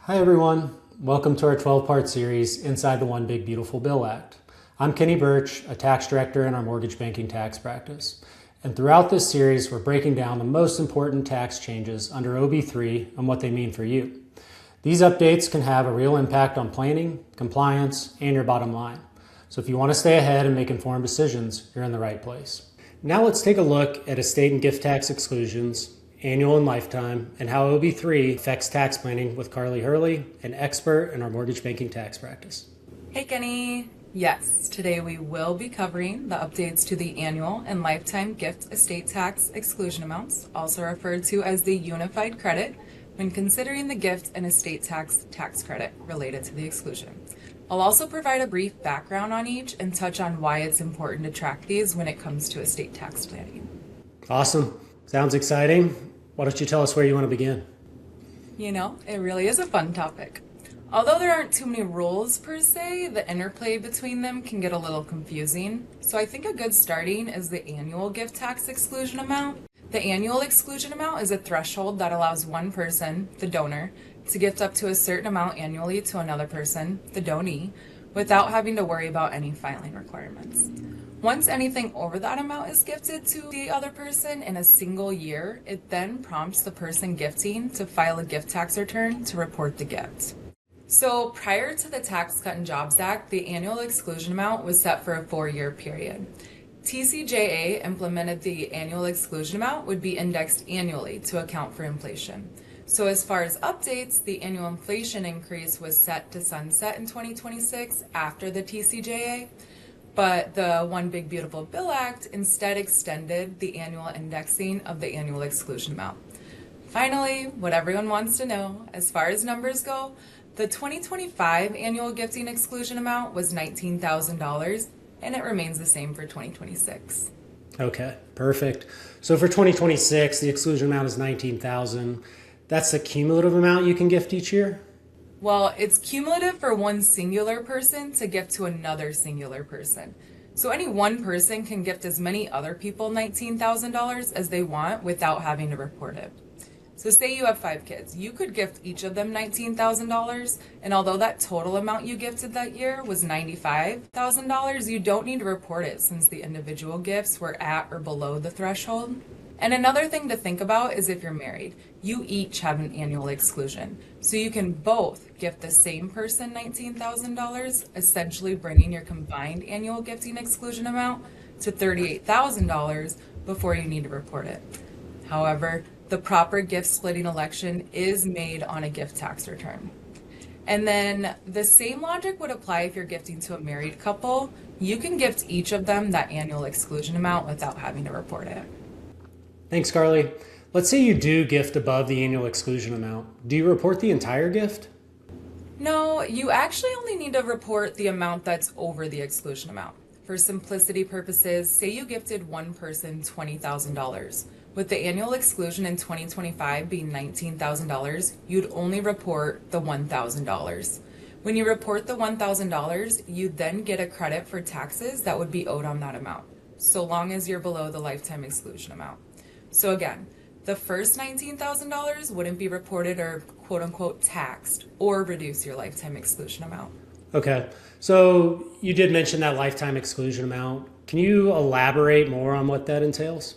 Hi everyone, welcome to our 12-part series, Inside the One Big Beautiful Bill Act. I'm Kenny Birch, a tax director in our mortgage banking tax practice. And throughout this series, we're breaking down the most important tax changes under OB3 and what they mean for you. These updates can have a real impact on planning, compliance, and your bottom line. So if you want to stay ahead and make informed decisions, you're in the right place. Now let's take a look at estate and gift tax exclusions, annual and lifetime, and how OB3 affects tax planning with Karly Hurley, an expert in our mortgage banking tax practice. Hey Kenny! Yes, today we will be covering the updates to the annual and lifetime gift estate tax exclusion amounts, also referred to as the unified credit, when considering the gift and estate tax credit related to the exclusion. I'll also provide a brief background on each and touch on why it's important to track these when it comes to estate tax planning. Awesome. Sounds exciting. Why don't you tell us where you want to begin? You know, it really is a fun topic. Although there aren't too many rules per se, the interplay between them can get a little confusing. So I think a good starting is the annual gift tax exclusion amount. The annual exclusion amount is a threshold that allows one person, the donor, to gift up to a certain amount annually to another person, the donee, without having to worry about any filing requirements. Once anything over that amount is gifted to the other person in a single year, it then prompts the person gifting to file a gift tax return to report the gift. So prior to the Tax Cut and Jobs Act, the annual exclusion amount was set for a 4-year period. TCJA implemented the annual exclusion amount would be indexed annually to account for inflation. So as far as updates, the annual inflation increase was set to sunset in 2026 after the TCJA, but the One Big Beautiful Bill Act instead extended the annual indexing of the annual exclusion amount. Finally, what everyone wants to know, as far as numbers go, the 2025 annual gifting exclusion amount was $19,000, and it remains the same for 2026. Okay, perfect. So for 2026, the exclusion amount is $19,000. That's the cumulative amount you can gift each year? Well, it's cumulative for one singular person to gift to another singular person. So any one person can gift as many other people $19,000 as they want without having to report it. So say you have 5 kids, you could gift each of them $19,000, and although that total amount you gifted that year was $95,000, you don't need to report it since the individual gifts were at or below the threshold. And another thing to think about is if you're married, you each have an annual exclusion. So you can both gift the same person $19,000, essentially bringing your combined annual gifting exclusion amount to $38,000 before you need to report it. However, the proper gift splitting election is made on a gift tax return. And then the same logic would apply if you're gifting to a married couple. You can gift each of them that annual exclusion amount without having to report it. Thanks, Karly. Let's say you do gift above the annual exclusion amount. Do you report the entire gift? No, you actually only need to report the amount that's over the exclusion amount. For simplicity purposes, say you gifted one person $20,000. With the annual exclusion in 2025 being $19,000, you'd only report the $1,000. When you report the $1,000, you then get a credit for taxes that would be owed on that amount, so long as you're below the lifetime exclusion amount. So again, the first $19,000 wouldn't be reported or quote-unquote taxed or reduce your lifetime exclusion amount. Okay, so you did mention that lifetime exclusion amount. Can you elaborate more on what that entails?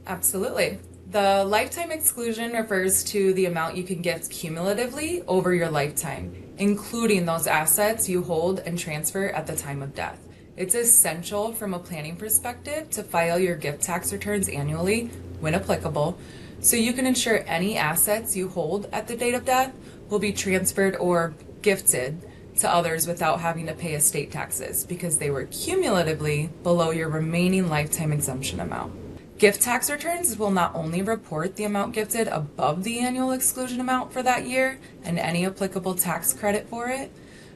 Absolutely. The lifetime exclusion refers to the amount you can gift cumulatively over your lifetime, including those assets you hold and transfer at the time of death. It's essential from a planning perspective to file your gift tax returns annually, when applicable, so you can ensure any assets you hold at the date of death will be transferred or gifted to others without having to pay estate taxes because they were cumulatively below your remaining lifetime exemption amount. Gift tax returns will not only report the amount gifted above the annual exclusion amount for that year and any applicable tax credit for it,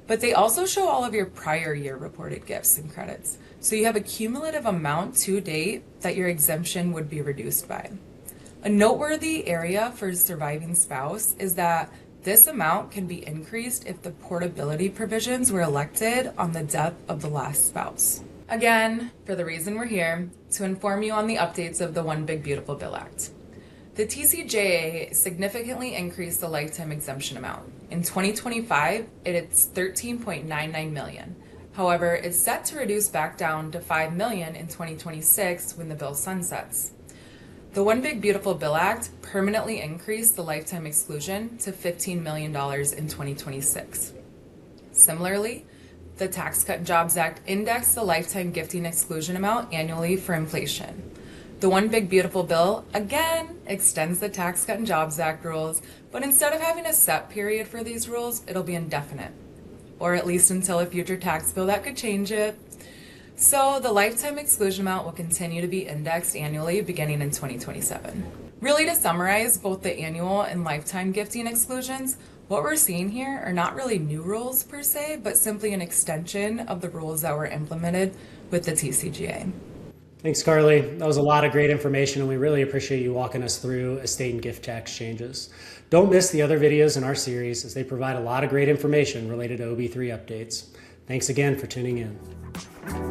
but they also show all of your prior year reported gifts and credits. So you have a cumulative amount to date that your exemption would be reduced by. A noteworthy area for surviving spouse is that this amount can be increased if the portability provisions were elected on the death of the last spouse. Again, for the reason we're here, to inform you on the updates of the One Big Beautiful Bill Act. The TCJA significantly increased the lifetime exemption amount. In 2025, it's $13.99 million. However, it's set to reduce back down to $5 million in 2026 when the bill sunsets. The One Big Beautiful Bill Act permanently increased the lifetime exclusion to $15 million in 2026. Similarly, the Tax Cut and Jobs Act indexed the lifetime gifting exclusion amount annually for inflation. The One Big Beautiful Bill, again, extends the Tax Cut and Jobs Act rules, but instead of having a set period for these rules, it'll be indefinite, or at least until a future tax bill that could change it. So the lifetime exclusion amount will continue to be indexed annually beginning in 2027. Really, to summarize both the annual and lifetime gifting exclusions, what we're seeing here are not really new rules per se, but simply an extension of the rules that were implemented with the TCJA. Thanks, Karly. That was a lot of great information, and we really appreciate you walking us through estate and gift tax changes. Don't miss the other videos in our series, as they provide a lot of great information related to OB3 updates. Thanks again for tuning in.